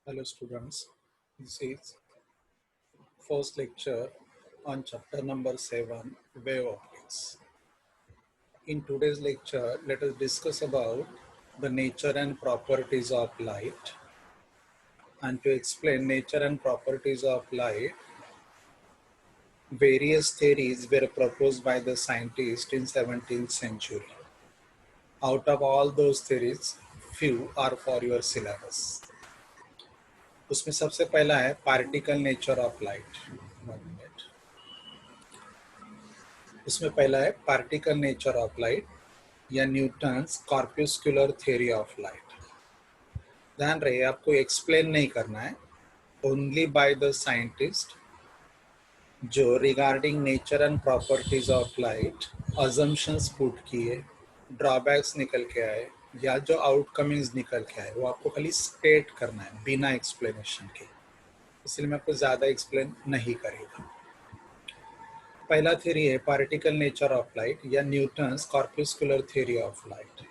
Hello students, this is first lecture on chapter number 7, wave optics. In today's lecture, let us discuss about the nature and properties of light. And to explain nature and properties of light, various theories were proposed by the scientists in 17th century. Out of all those theories, few are for your syllabus. उसमें सबसे पहला है particle nature of light. उसमें पहला है particle nature of light या Newton's corpuscular theory of light. ध्यान रहे, आपको एक्सप्लेन नहीं करना है, ओनली बाय द साइंटिस्ट जो regarding nature and properties of light assumptions put किए, ड्रॉबैक्स निकल के आए या जो आउटकमिंग्स निकल के आए, वो आपको खाली स्टेट करना है बिना एक्सप्लेनेशन के। इसलिए मैं आपको ज़्यादा एक्सप्लेन नहीं करेगा। पहला थ्योरी है पार्टिकल नेचर ऑफ लाइट या Newton's corpuscular theory of light.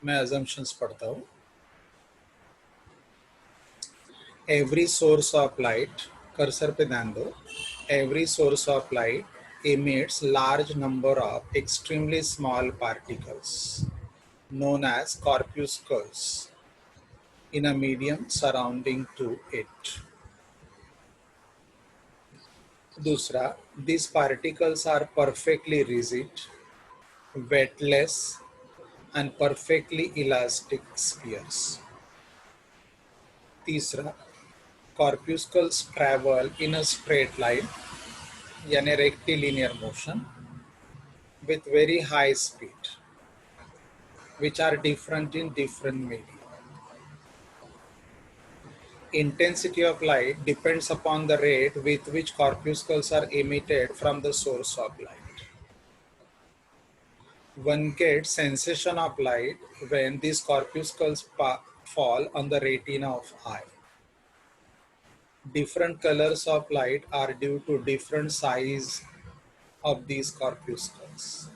मैं अजम्पशंस पढ़ता हूँ। Every source of light, cursor पे ध्यान दो, every source of light emits large number of extremely small particles known as corpuscles in a medium surrounding to it. दूसरा, these particles are perfectly rigid, weightless and perfectly elastic spheres. तीसरा, corpuscles travel in a straight line यानी rectilinear motion with very high speed which are different in different media. Intensity of light depends upon the rate with which corpuscles are emitted from the source of light. One gets sensation of light when these corpuscles fall on the retina of eye. Different colors of light are due to different size of these corpuscles.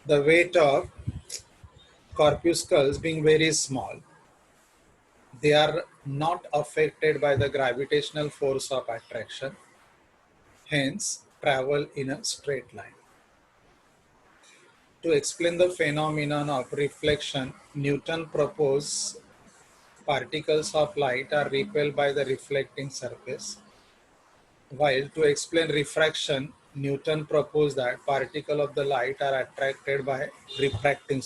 The weight of corpuscles being very small, they are not affected by the gravitational force of attraction, hence travel in a straight line. To explain the phenomenon of reflection, Newton proposed particles of light are repelled by the reflecting surface, while to explain refraction, Newton proposed that particles of the light are attracted by refracting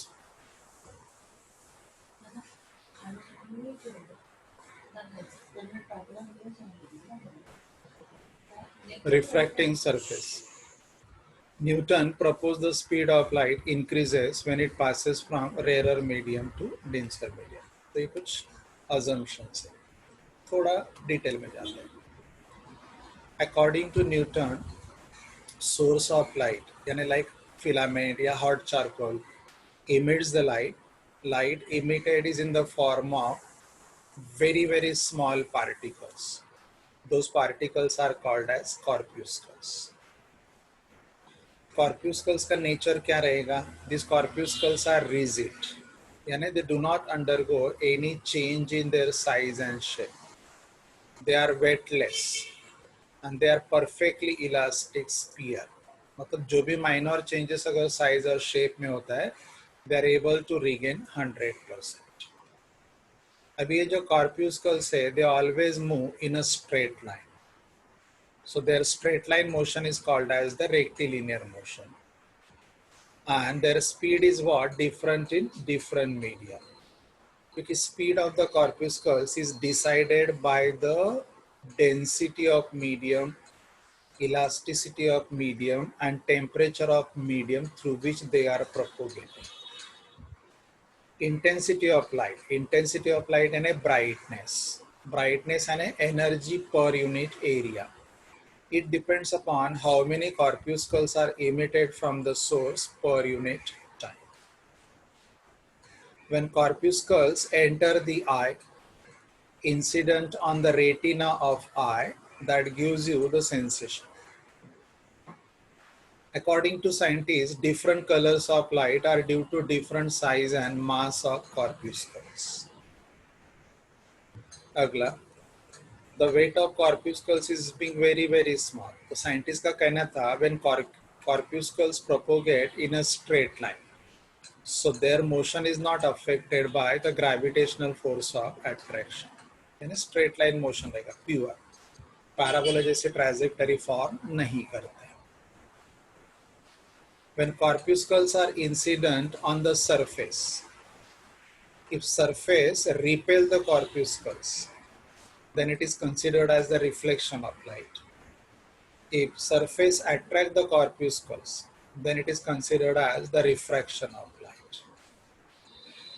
surface. Newton proposed the speed of light increases when it passes from rarer medium to denser medium. तो ये कुछ assumptions है, थोड़ा detail में जाते हैं. According to Newton, source of light यानी like filament या hot charcoal emits the light. Light emitted is in the form of very small particles. Those particles are called as corpuscles. Corpuscles का nature क्या रहेगा? These corpuscles are rigid, यानी they do not undergo any change in their size and shape. They are weightless and they are perfectly elastic sphere. मतलब जो भी minor changes अगर size और shape में होता है, they are able to regain 100%. अभी ये जो corpuscles है, they always move in a straight line. So their straight line motion is called as the rectilinear motion. And their speed is what? Different in different media. Because speed of the corpuscles is decided by the density of medium, elasticity of medium, and temperature of medium through which they are propagating. Intensity of light. Intensity of light and a brightness. Brightness and a energy per unit area. It depends upon how many corpuscles are emitted from the source per unit time. When corpuscles enter the eye, incident on the retina of eye, that gives you the sensation. According to scientists, different colors of light are due to different size and mass of corpuscles. अगला, the weight of corpuscles is being very very small. तो scientist का कहना था when corpuscles propagate in a straight line, so their motion is not affected by the gravitational force of attraction. यानी straight line motion रहेगा, pure. Parabola जैसे trajectory form नहीं करते. When corpuscles are incident on the surface, if surface repel the corpuscles, then it is considered as the reflection of light. If surface attract the corpuscles, then it is considered as the refraction of light.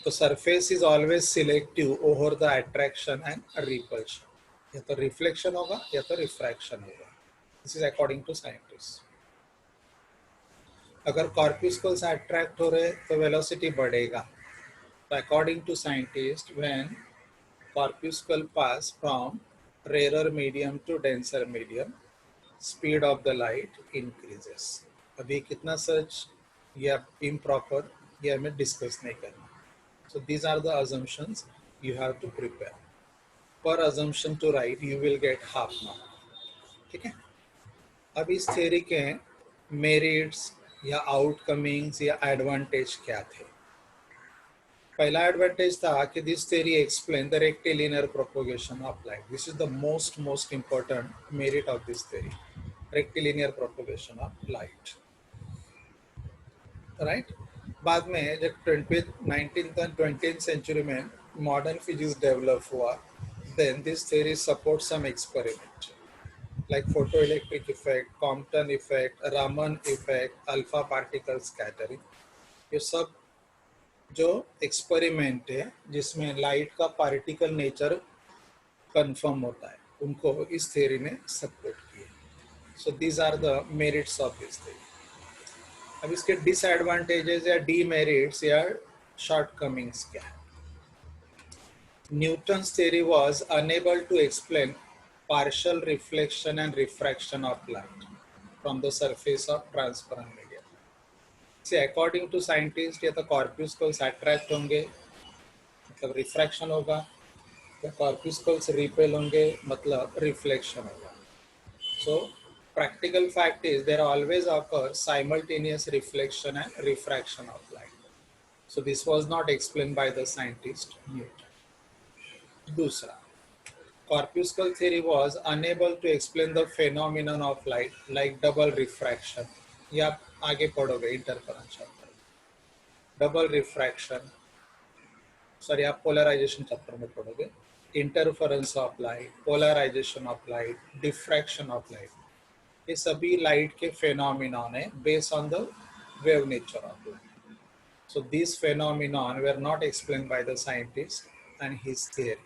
So surface is always selective over the attraction and repulsion. या तो reflection होगा या तो refraction होगा. This is according to scientists. अगर corpuscles attract हो रहे तो velocity बढ़ेगा. So according to scientists, when corpuscle pass from rarer medium to denser medium, speed of the light increases. अभी कितना सच या improper ये हमें डिस्कस नहीं करना. So these are the assumptions you have to prepare. Per assumption to write you will get half mark. ठीक है. अब इस theory के merits या outcomings या advantage क्या थे? पहला advantage था कि this theory explain the rectilinear propagation of light. This is the most important merit of this theory. Rectilinear propagation of light. Right? बाद में जब 19th and 20th century में modern physics develop हुआ, then this theory supports some experiment like photoelectric effect, Compton effect, Raman effect, alpha particle scattering. ये सब जो experiment है जिसमें लाइट का पार्टिकल नेचर कंफर्म होता है, उनको इस थ्योरी ने सपोर्ट किया. So these are the merits of this theory. अब इसके डिसएडवांटेजेस या डीमेरिट्स या शॉर्टकमिंग्स क्या है? Newton's theory was unable to explain partial reflection and refraction of light from the surface of transparent medium. See, according to scientists, या तो corpuscles attract होंगे, मतलब refraction होगा, या corpuscles repel होंगे, मतलब reflection होगा. So, practical fact is there always occurs simultaneous reflection and refraction of light. So, this was not explained by the scientist Newton. दूसरा, corpuscle theory was unable to explain the phenomenon of light like double refraction. ये आप आगे पढ़ोगे interference chapter. Double refraction, sorry आप polarization chapter में पढ़ोगे. Interference of light, polarization of light, diffraction of light, ये सभी लाइट के फेनोमेनॉन है based on the wave nature of light. So this phenomenon were not explain by the scientist and his theory.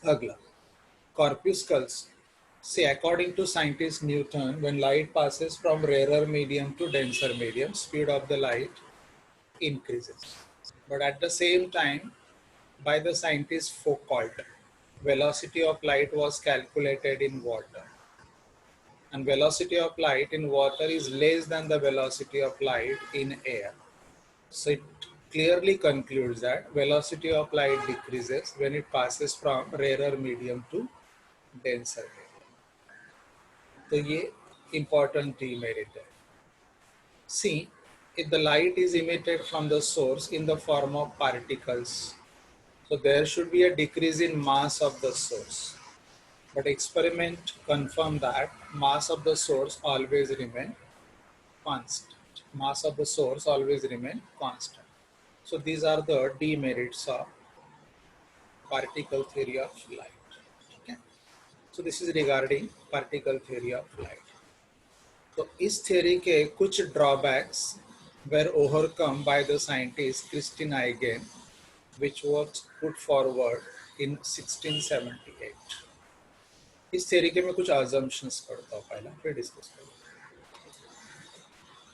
अगला, corpuscles. See, according to scientist Newton, when light passes from rarer medium to denser medium, speed of the light increases. But at the same time, by the scientist Foucault, velocity of light was calculated in water. And velocity of light in water is less than the velocity of light in air. So it clearly concludes that velocity of light decreases when it passes from rarer medium to denser medium. तो ये important demerit है. See, if the light is emitted from the source in the form of particles, so there should be a decrease in mass of the source. But experiment confirm that mass of the source always remain constant. Mass of the source always remain constant. So these are the demerits of particle theory of light. Okay? So this is regarding particle theory of light. तो इस theory के कुछ drawbacks were overcome by the scientist Christine Huygens, which was put forward in 1678. इस theory के मैं कुछ assumptions करता हूँ पहला, फिर discuss करूँ.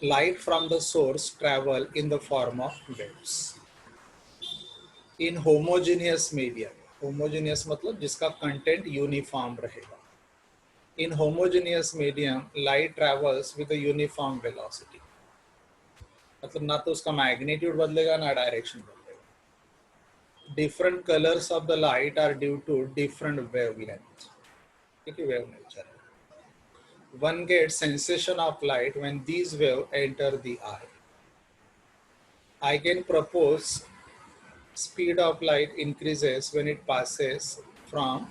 Light from the source travel in the form of waves. In homogeneous medium, homogeneous मतलब जिसका content uniform रहेगा. In homogeneous medium, light travels with a uniform velocity. मतलब ना तो उसका magnitude बदलेगा ना direction बदलेगा. different colors of the light are due to different wavelength. Wave nature. One gets sensation of light when these waves enter the eye. I can propose speed of light increases when it passes from,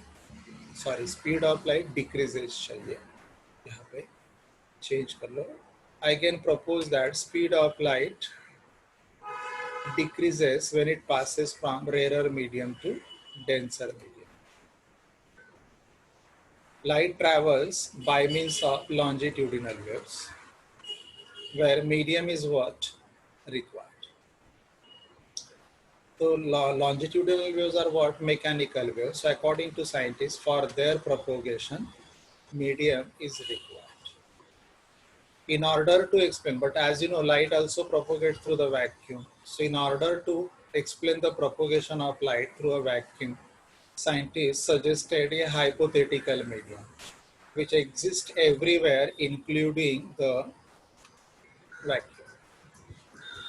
speed of light decreases. चलिए यहाँ पे change कर लो. I can propose that speed of light decreases when it passes from rarer medium to denser medium. Light travels by means of longitudinal waves, where medium is what required. So longitudinal waves are what? Mechanical waves. So according to scientists, for their propagation, medium is required. In order to explain, but as you know, light also propagates through the vacuum. So in order to explain the propagation of light through a vacuum, scientists suggested a hypothetical medium, which exists everywhere, including the vacuum.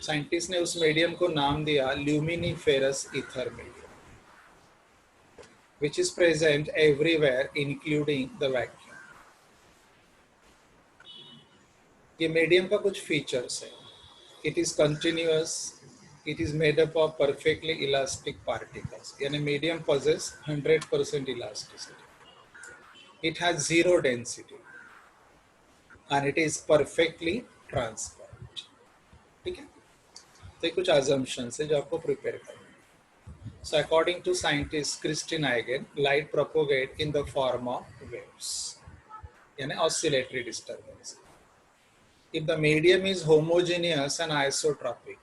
Scientist ने उस medium को नाम दिया luminiferous ether medium, which is present everywhere including the vacuum. ये medium का कुछ features है. It is continuous. It is made up of perfectly elastic particles. यानी medium possess 100% elasticity. It has zero density and it is perfectly transparent. ठीक है. तो कुछ assumptions है जो आपको प्रिपेयर करना है. So according to scientist Christine Eigen, light propagate in the form of waves, यानी oscillatory disturbance. If the medium is homogeneous and isotropic,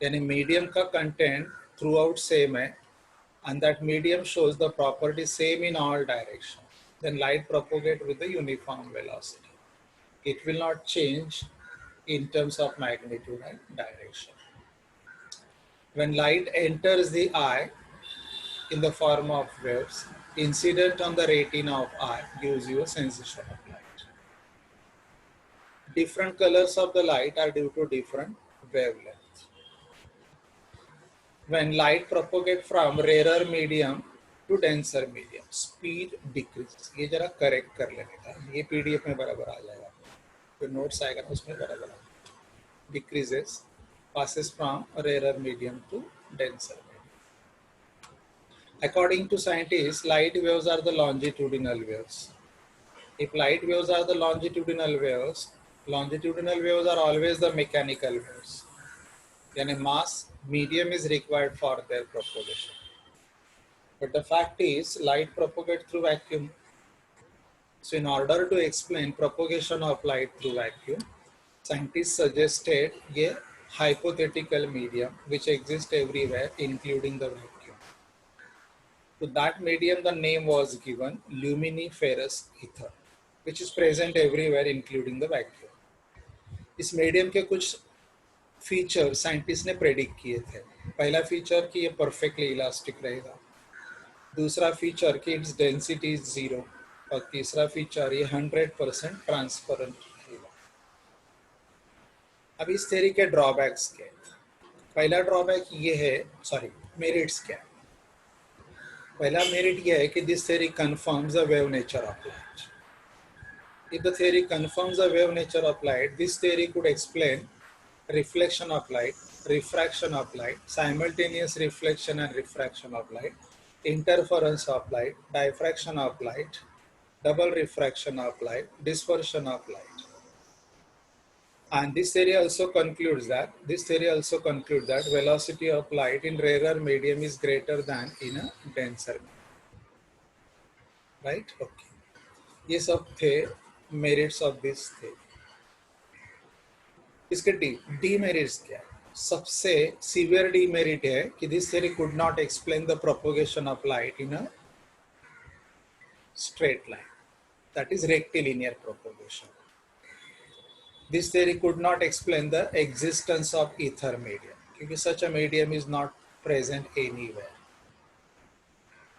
यानी medium का content throughout same है, and that medium shows the property same in all directions, then light propagate with the uniform velocity. It will not change in terms of magnitude and direction. When light enters the eye in the form of waves, incident on the retina of eye gives you a sensation of light. Different colors of the light are due to different wavelengths. When light propagates from rarer medium to denser medium, speed decreases. ये जरा correct कर लेने का. ये PDF में बराबर आ जाएगा. जो notes आएगा ना उसमें बराबर आ. Decreases, passes from rarer medium to denser medium. According to scientists, light waves are the longitudinal waves. If light waves are the longitudinal waves are always the mechanical waves. Yani mass medium is required for their propagation. But the fact is, light propagates through vacuum. So in order to explain propagation of light through vacuum, scientists suggested a hypothetical medium which exists everywhere, including the vacuum. To that medium, the name was given luminiferous ether, which is present everywhere, including the vacuum. इस medium के कुछ feature scientist ने predict किए थे. पहला feature कि ये perfectly elastic रहेगा, दूसरा फीचर कि इट्स डेंसिटी इज 0, और तीसरा फीचर ये 100% ट्रांसपेरेंट रहेगा. अब इस थ्योरी के ड्रॉबैक्स क्या है? पहला ड्रॉबैक ये है, मेरिट्स क्या है? पहला मेरिट यह है कि this theory confirms the wave nature of light. If the theory confirms the wave nature of light, this theory could explain reflection of light, refraction of light, simultaneous reflection and refraction of light, interference of light, diffraction of light, double refraction of light, dispersion of light. And this theory also concludes that velocity of light in rarer medium is greater than in a denser medium. Right? Okay. ये सब थे merits of this theory. इसके demerits क्या है? सबसे severe demerit है कि this theory could not explain the propagation of light in a straight line. That is rectilinear propagation. This theory could not explain the existence of ether medium, because such a medium is not present anywhere.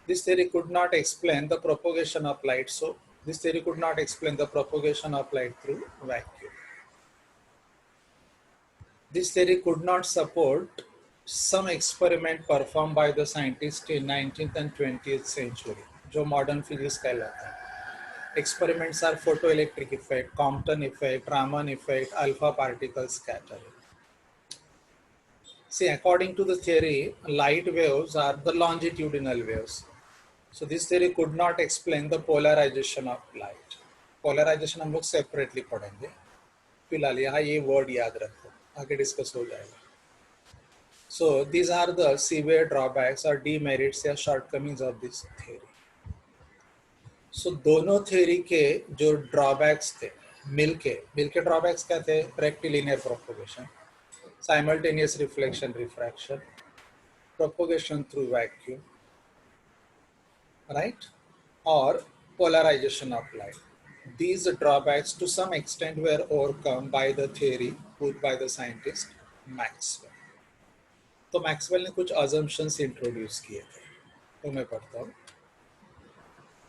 This theory could not explain the propagation of light, so this theory could not explain the propagation of light through vacuum. This theory could not support some experiment performed by the scientists in 19th and 20th century, जो modern physics कहलाता है. Experiments are photoelectric effect, Compton effect, Raman effect, alpha particle scattering. See, according to the theory, light waves are the longitudinal waves. So this theory could not explain the polarization of light. Polarization हम लोग separately पढ़ेंगे. फिलहाल यहाँ ये word याद रखो, आगे discuss हो जाएगा. So these are the severe drawbacks or demerits या shortcomings of this theory. So दोनों theory के जो drawbacks थे, मिलके drawbacks क्या थे? Rectilinear propagation, simultaneous reflection refraction, propagation through vacuum, right? Or polarization of light. These drawbacks to some extent were overcome by the theory put by the scientist Maxwell. तो Maxwell ने कुछ assumptions introduce किए थे, तो मैं पढ़ता हूँ.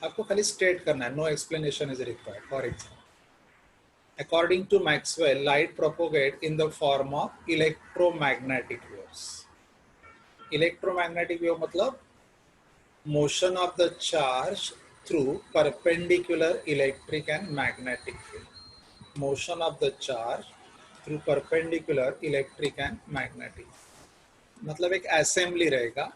आपको खाली स्टेट करना है, no explanation is required. For example, according to Maxwell, light propagate in the form of electromagnetic waves. Electromagnetic wave मतलब motion of the charge through perpendicular electric and magnetic field. Motion of the charge through perpendicular electric and magnetic field. मतलब एक assembly रहेगा,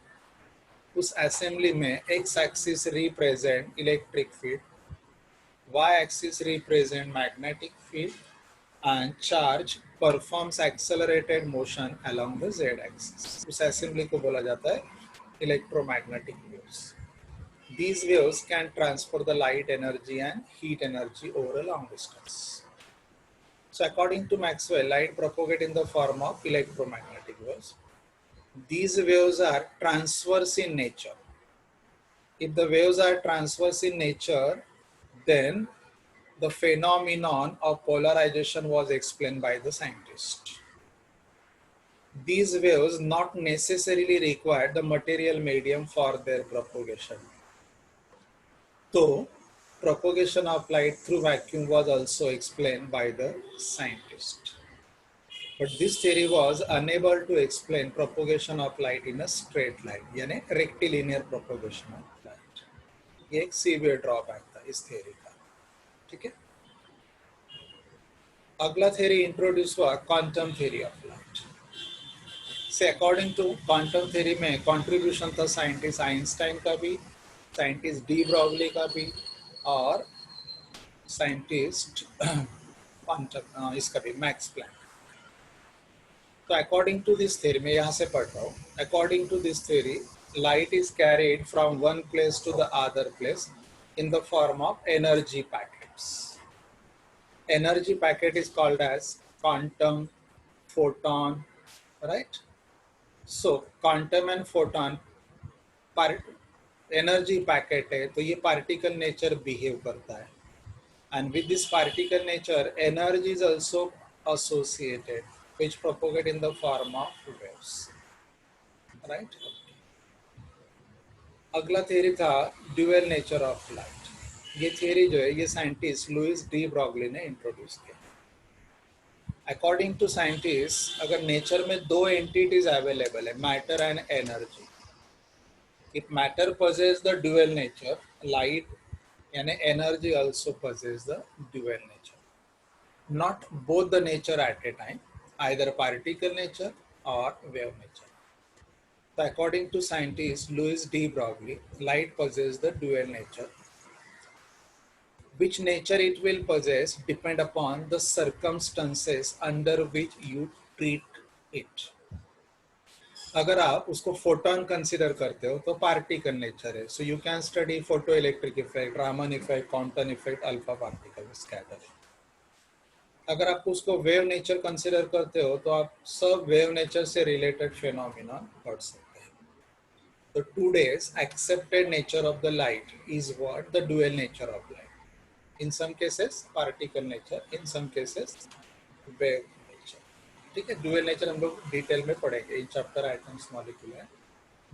उस assembly में x axis represent electric field, y axis represent magnetic field, and charge performs accelerated motion along the z axis. उस assembly को बोला जाता है electromagnetic waves. These waves can transfer the light energy and heat energy over a long distance. So according to Maxwell, light propagate in the form of electromagnetic waves. These waves are transverse in nature. If the waves are transverse in nature, then the phenomenon of polarization was explained by the scientist. These waves not necessarily require the material medium for their propagation. So, propagation of light through vacuum was also explained by the scientist. But this theory was unable to explain propagation of light in a straight line, यानी rectilinear propagation of light. ये एक severe drawback था इस theory का, ठीक है? अगला theory introduce हुआ quantum theory of light. से अकॉर्डिंग टू क्वांटम थ्योरी में कंट्रीब्यूशन था साइंटिस्ट आइंस्टाइन का भी, साइंटिस्ट डी ब्रॉगली का भी, और साइंटिस्ट क्वांटम इसका भी, मैक्स प्लैंक. तो अकॉर्डिंग टू दिस थ्योरी, मैं यहाँ से पढ़ रहा हूँ. According to this theory, light is carried from one place to the other place in the form of energy packets. Energy packet is called as quantum, photon, right? So quantum and photon energy packet है, तो ये particle nature behave करता है. And with this particle nature, energy is also associated which propagate in the form of waves, right? अगला theory था dual nature of light. ये theory जो है, ये साइंटिस्ट लुइस डी ब्रॉगली ने इंट्रोड्यूस किया. अकॉर्डिंग टू साइंटिस्ट, अगर nature में दो एंटिटीज अवेलेबल है, matter and energy, if matter possesses the dual nature, light and energy also possess the dual nature. Not both the nature at a time, either particle nature or wave nature. So according to scientist Louis D. Broglie, light possesses the dual nature. Which nature it will possess depend upon the circumstances under which you treat it. अगर आप उसको photon consider करते हो तो particle nature है. So you can study photo electric effect, Raman effect, Compton effect, alpha particle scatter. अगर आप उसको वेव नेचर कंसिडर करते हो तो आप सब वेव नेचर से रिलेटेड फिनोमिना पढ़ सकते हैं. तो today's accepted nature of the light is what the dual nature of light. In some cases particle nature, in some cases wave. ठीक है, ड्यूअल नेचर हम लोग डिटेल में पढ़ेंगे in chapter atoms molecule and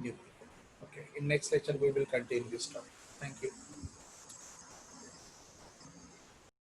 nuclear. Okay, in next lecture we will continue this topic. Thank you.